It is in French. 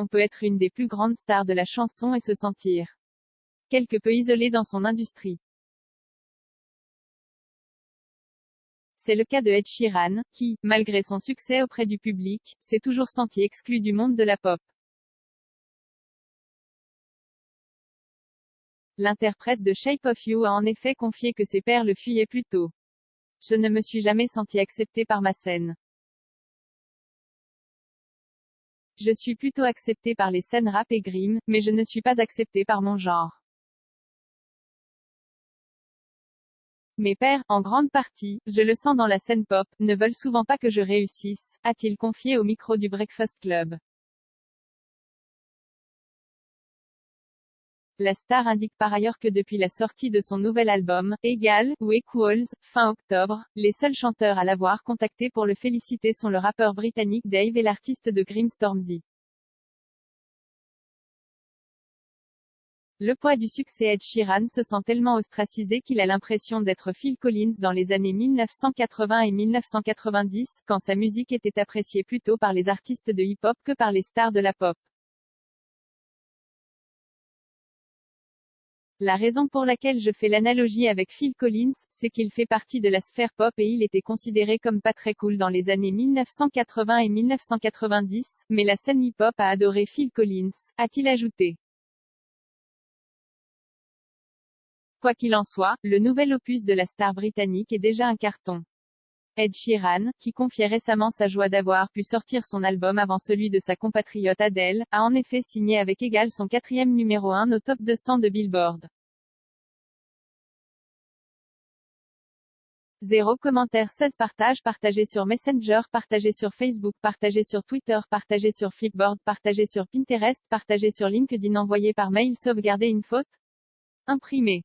on peut être une des plus grandes stars de la chanson et se sentir quelque peu isolé dans son industrie. C'est le cas de Ed Sheeran, qui, malgré son succès auprès du public, s'est toujours senti exclu du monde de la pop. L'interprète de Shape of You a en effet confié que ses pairs le fuyaient plutôt. Je ne me suis jamais senti accepté par ma scène. Je suis plutôt accepté par les scènes rap et grime, mais je ne suis pas accepté par mon genre. Mes pairs, en grande partie, je le sens dans la scène pop, ne veulent souvent pas que je réussisse, a-t-il confié au micro du Breakfast Club. La star indique par ailleurs que depuis la sortie de son nouvel album, Egal, ou Equals, fin octobre, les seuls chanteurs à l'avoir contacté pour le féliciter sont le rappeur britannique Dave et l'artiste de Grime Stormzy. Le poids du succès. Ed Sheeran se sent tellement ostracisé qu'il a l'impression d'être Phil Collins dans les années 1980 et 1990, quand sa musique était appréciée plutôt par les artistes de hip-hop que par les stars de la pop. La raison pour laquelle je fais l'analogie avec Phil Collins, c'est qu'il fait partie de la sphère pop et il était considéré comme pas très cool dans les années 1980 et 1990, mais la scène hip-hop a adoré Phil Collins, a-t-il ajouté. Quoi qu'il en soit, le nouvel opus de la star britannique est déjà un carton. Ed Sheeran, qui confiait récemment sa joie d'avoir pu sortir son album avant celui de sa compatriote Adele, a en effet signé avec Egal son 4e numéro 1 au top 200 de Billboard. 0 commentaires 16 partages partagé sur Messenger, partagé sur Facebook, partagé sur Twitter, partagé sur Flipboard, partagé sur Pinterest, partagé sur LinkedIn, envoyé par mail, sauvegarder une faute, imprimé.